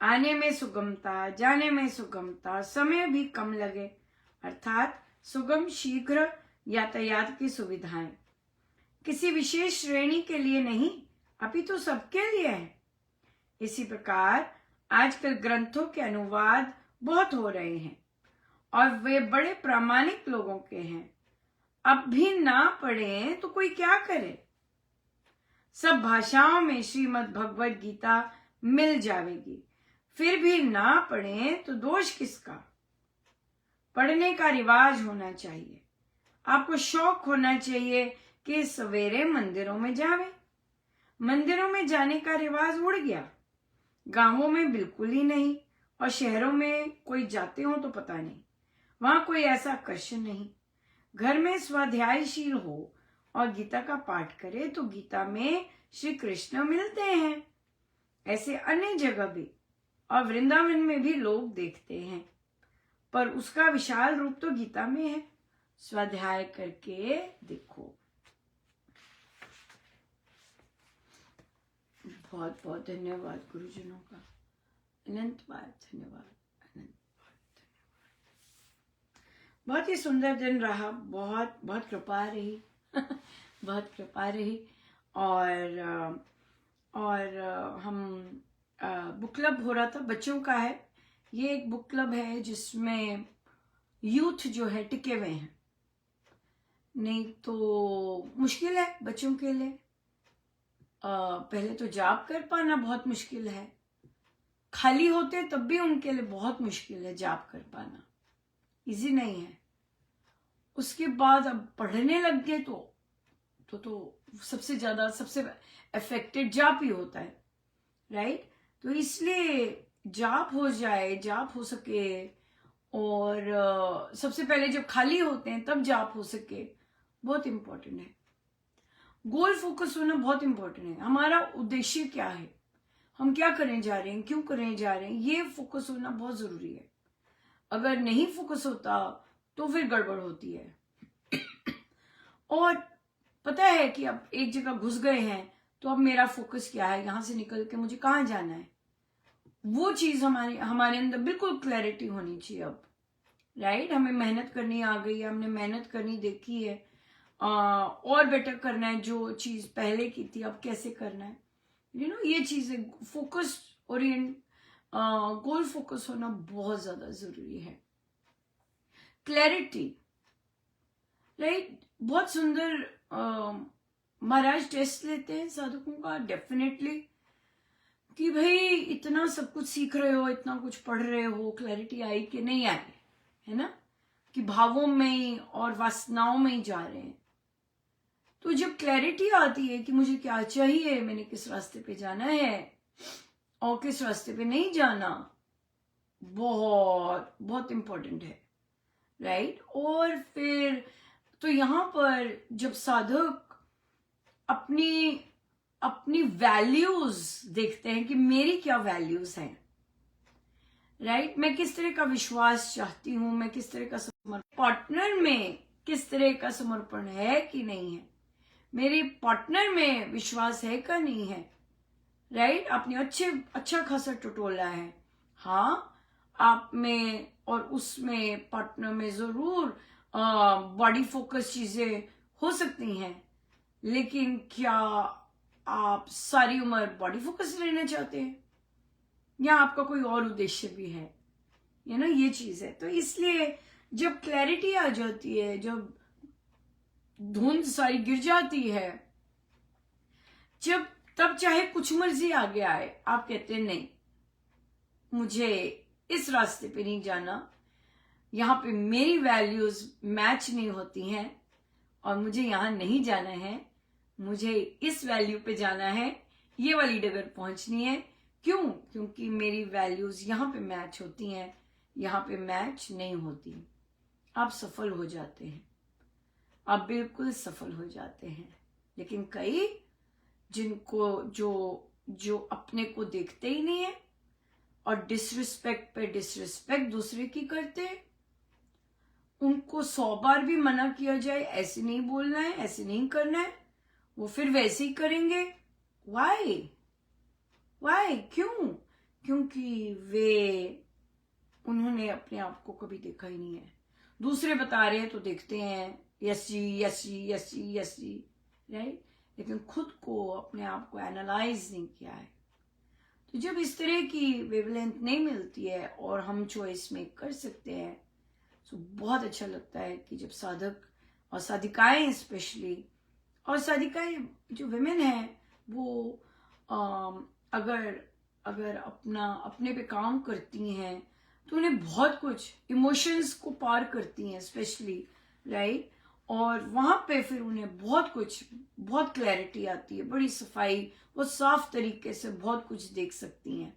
आने में सुगमता, जाने में सुगमता, समय भी कम लगे, अर्थात सुगम शीघ्र यातायात की सुविधाएं किसी विशेष श्रेणी के लिए नहीं अपितु सबके लिए है। इसी प्रकार आजकल ग्रंथों के अनुवाद बहुत हो रहे हैं और वे बड़े प्रामाणिक लोगों के हैं। अब भी ना पढ़े तो कोई क्या करे। सब भाषाओं में श्रीमद् भगवद गीता मिल जाएगी, फिर भी ना पढ़े तो दोष किसका। पढ़ने का रिवाज होना चाहिए। आपको शौक होना चाहिए कि सवेरे मंदिरों में जावे। मंदिरों में जाने का रिवाज उड़ गया, गांवों में बिल्कुल ही नहीं, और शहरों में कोई जाते हो तो पता नहीं, वहां कोई ऐसा आकर्षण नहीं। घर में स्वाध्यायशील हो और गीता का पाठ करे तो गीता में श्री कृष्ण मिलते हैं। ऐसे अन्य जगह भी और वृंदावन में भी लोग देखते हैं, पर उसका विशाल रूप तो गीता में है। स्वाध्याय करके देखो। बहुत बहुत धन्यवाद गुरुजनों का, अनंत बार धन्यवाद, अनंत बार धन्यवाद। बहुत ही सुंदर दिन रहा, बहुत बहुत कृपा रही बहुत कृपा रही। और हम बुक क्लब हो रहा था, बच्चों का है ये। एक बुक क्लब है जिसमें यूथ जो है टिके हुए हैं, नहीं तो मुश्किल है बच्चों के लिए। पहले तो जॉब कर पाना बहुत मुश्किल है, खाली होते तब भी उनके लिए बहुत मुश्किल है जॉब कर पाना, इजी नहीं है। उसके बाद अब पढ़ने लग गए तो सबसे ज्यादा सबसे अफेक्टेड जॉब ही होता है, राइट। तो इसलिए जॉब हो जाए, जॉब हो सके, और सबसे पहले जब खाली होते हैं तब जॉब हो सके, बहुत इंपॉर्टेंट है। गोल फोकस होना बहुत इंपॉर्टेंट है। हमारा उद्देश्य क्या है, हम क्या करने जा रहे हैं, क्यों करने जा रहे हैं, ये फोकस होना बहुत जरूरी है। अगर नहीं फोकस होता तो फिर गड़बड़ होती है। और पता है कि अब एक जगह घुस गए हैं तो अब मेरा फोकस क्या है, यहां से निकल के मुझे कहाँ जाना है, वो चीज हमारे अंदर बिल्कुल क्लैरिटी होनी चाहिए अब, राइट। हमें मेहनत करनी आ गई है, हमने मेहनत करनी देखी है, और बेटर करना है, जो चीज पहले की थी अब कैसे करना है, ये चीजें फोकस ओरिएंट, गोल फोकस होना बहुत ज्यादा जरूरी है। Clarity, right. बहुत सुंदर महाराज टेस्ट लेते हैं साधकों का, डेफिनेटली, कि भाई इतना सब कुछ सीख रहे हो, इतना कुछ पढ़ रहे हो, क्लैरिटी आई कि नहीं आई, है ना, कि भावों में और वासनाओं में ही जा रहे हैं। तो जब क्लैरिटी आती है कि मुझे क्या चाहिए, मैंने किस रास्ते पे जाना है और किस रास्ते पे नहीं जाना, बहुत बहुत इंपॉर्टेंट है, राइट। और फिर तो यहां पर जब साधक अपनी वैल्यूज देखते हैं कि मेरी क्या वैल्यूज हैं, राइट, मैं किस तरह का विश्वास चाहती हूं, मैं किस तरह का समर्पण, पार्टनर में किस तरह का समर्पण है कि नहीं है, मेरे पार्टनर में विश्वास है का नहीं है, राइट। आपने अच्छा खासा टटोला है, हाँ, आप में और उसमें पार्टनर में जरूर बॉडी फोकस चीजें हो सकती हैं, लेकिन क्या आप सारी उम्र बॉडी फोकस रहना चाहते हैं, या आपका कोई और उद्देश्य भी है, ये चीज है। तो इसलिए जब क्लैरिटी आ जाती है, जब धुंध सारी गिर जाती है, तब चाहे कुछ मर्जी आगे आए, आप कहते हैं नहीं, मुझे इस रास्ते पे नहीं जाना, यहाँ पे मेरी वैल्यूज मैच नहीं होती हैं और मुझे यहाँ नहीं जाना है, मुझे इस वैल्यू पे जाना है, ये वाली डगर पहुंचनी है। क्यों? क्योंकि मेरी वैल्यूज यहाँ पे मैच होती हैं, यहाँ पे मैच नहीं होती। आप सफल हो जाते हैं, आप बिल्कुल सफल हो जाते हैं। लेकिन कई जिनको जो अपने को देखते ही नहीं है और डिसरिस्पेक्ट पे डिसरिस्पेक्ट दूसरे की करते हैं, उनको 100 बार भी मना किया जाए ऐसे नहीं बोलना है, ऐसे नहीं करना है, वो फिर वैसे ही करेंगे। वाई? क्यों? क्योंकि उन्होंने अपने आप को कभी देखा ही नहीं है। दूसरे बता रहे हैं तो देखते हैं यस जी यस जी यस जी यस जी, राइट, लेकिन खुद को, अपने आप को एनालाइज नहीं किया है। तो जब इस तरह की वेवलेंथ नहीं मिलती है और हम चॉइस मेक कर सकते हैं, तो बहुत अच्छा लगता है कि जब साधक और साधिकाएं स्पेशली, और साधिकाएं जो विमेन है वो अगर अपने पे काम करती हैं तो उन्हें बहुत कुछ इमोशंस को पार करती हैं स्पेशली, राइट, और वहां पे फिर उन्हें बहुत क्लैरिटी आती है, बड़ी सफाई, बहुत साफ तरीके से बहुत कुछ देख सकती हैं,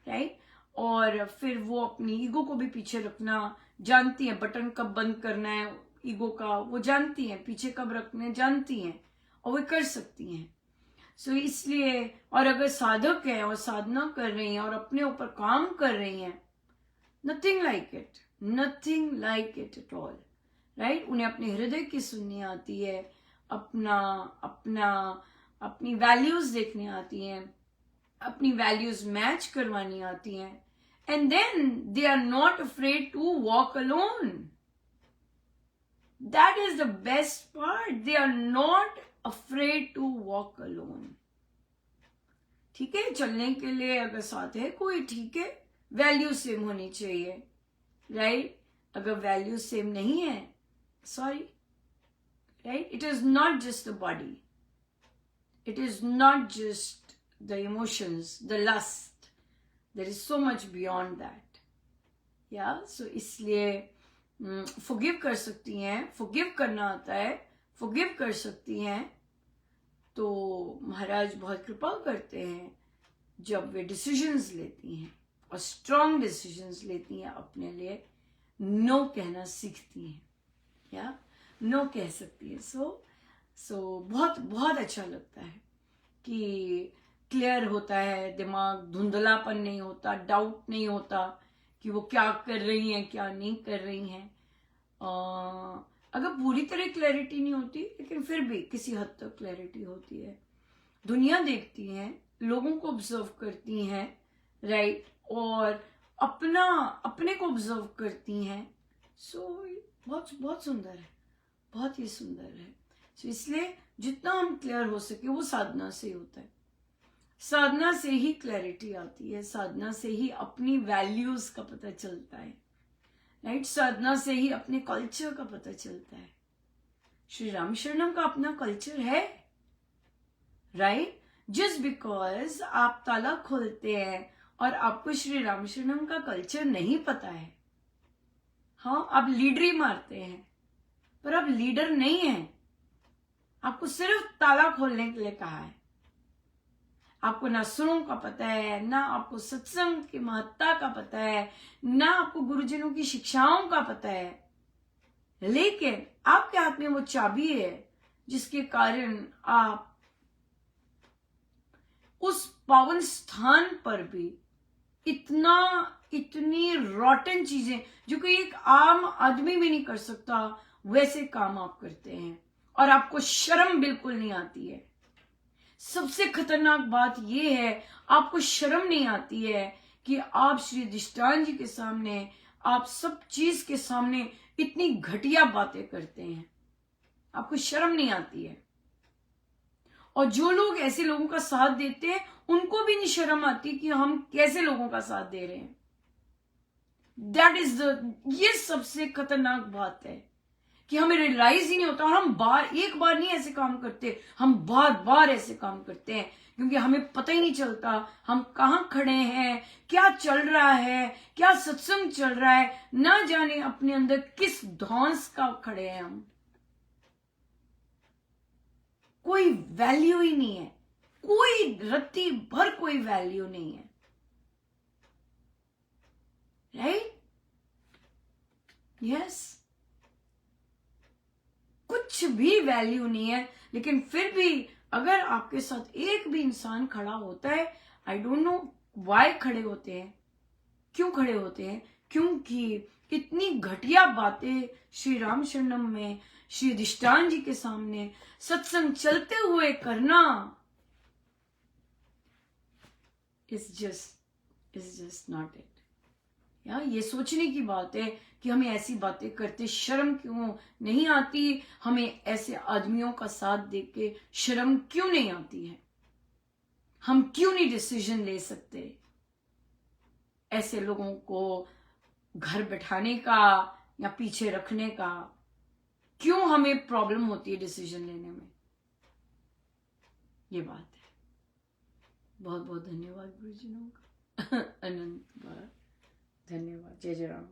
राइट, और फिर वो अपनी ईगो को भी पीछे रखना जानती हैं, बटन कब बंद करना है ईगो का वो जानती हैं, पीछे कब रखने जानती हैं, और वो कर सकती हैं। सो इसलिए, और अगर साधक है और साधना कर रही हैं और अपने ऊपर काम कर रही हैं, nothing like it at all, right. उन्हें अपने हृदय की सुननी आती है, अपनी वैल्यूज देखने आती हैं, अपनी वैल्यूज मैच करवानी आती हैं, and then they are not afraid to walk alone. That is the best part, they are not afraid to walk alone. ठीक है, चलने के लिए अगर साथ है कोई, ठीक है, वैल्यू सेम होनी चाहिए, राइट। अगर वैल्यू सेम नहीं है, sorry, right, it is not just the body, it is not just the emotions, the lust, there is so much beyond that, yeah. So इसलिए फॉरगिव कर सकती हैं, फॉरगिव करना आता है, फॉरगिव कर सकती हैं, तो महाराज बहुत कृपा करते हैं जब वे डिसीजंस लेती हैं और स्ट्रॉन्ग डिसीजंस लेती हैं, अपने लिए नो कहना सीखती हैं, या नो कह सकती है। सो बहुत बहुत अच्छा लगता है कि क्लियर होता है दिमाग, धुंधलापन नहीं होता, डाउट नहीं होता कि वो क्या कर रही हैं क्या नहीं कर रही हैं। अगर पूरी तरह क्लैरिटी नहीं होती, लेकिन फिर भी किसी हद तक क्लैरिटी होती है। दुनिया देखती हैं, लोगों को ऑब्जर्व करती हैं, राइट, और अपने को ऑब्जर्व करती हैं। सो बहुत बहुत सुंदर है, बहुत ही सुंदर है। सो इसलिए जितना हम क्लियर हो सके वो साधना से ही होता है, साधना से ही क्लैरिटी आती है, साधना से ही अपनी वैल्यूज का पता चलता है, राइट, साधना से ही अपने कल्चर का पता चलता है। श्री राम शरणम का अपना कल्चर है, राइट। जस्ट बिकॉज आप ताला खोलते हैं और आपको श्री राम शरणम का कल्चर नहीं पता है, हाँ, आप लीडरी मारते हैं, पर आप लीडर नहीं हैं। आपको सिर्फ ताला खोलने के लिए कहा है। आपको ना सुरों का पता है, ना आपको सत्संग की महत्ता का पता है, ना आपको गुरुजनों की शिक्षाओं का पता है, लेकिन आपके हाथ में वो चाबी है जिसके कारण आप उस पावन स्थान पर भी इतनी रॉटन चीजें जो कि एक आम आदमी भी नहीं कर सकता, वैसे काम आप करते हैं और आपको शर्म बिल्कुल नहीं आती है। सबसे खतरनाक बात यह है, आपको शर्म नहीं आती है कि आप श्री अधिष्ठान जी के सामने, आप सब चीज के सामने इतनी घटिया बातें करते हैं, आपको शर्म नहीं आती है। और जो लोग ऐसे लोगों का साथ देते हैं उनको भी नहीं शर्म आती कि हम कैसे लोगों का साथ दे रहे हैं। ये सबसे खतरनाक बात है कि हमें रियलाइज ही नहीं होता, और हम एक बार नहीं ऐसे काम करते, हम बार बार ऐसे काम करते हैं, क्योंकि हमें पता ही नहीं चलता हम कहाँ खड़े हैं, क्या चल रहा है, क्या सत्संग चल रहा है, ना जाने अपने अंदर किस ध्वंस का खड़े हैं हम। कोई वैल्यू ही नहीं है, कोई रत्ती भर कोई वैल्यू नहीं है, राइट, यस, कुछ भी वैल्यू नहीं है। लेकिन फिर भी अगर आपके साथ एक भी इंसान खड़ा होता है, आई डोंट नो वाई खड़े होते हैं, क्यों खड़े होते हैं, क्योंकि इतनी घटिया बातें श्री राम शरणम में, श्री अधिष्ठान जी के सामने सत्संग चलते हुए करना is just is just not it. या ये सोचने की बात है कि हमें ऐसी बातें करते शर्म क्यों नहीं आती, हमें ऐसे आदमियों का साथ देख के शर्म क्यों नहीं आती है, हम क्यों नहीं डिसीजन ले सकते, ऐसे लोगों को घर बैठाने का या पीछे रखने का क्यों हमें प्रॉब्लम होती है डिसीजन लेने में। ये बात है। बहुत बहुत धन्यवाद गुरुजनों का। अनंत बार धन्यवाद। जय जय राम।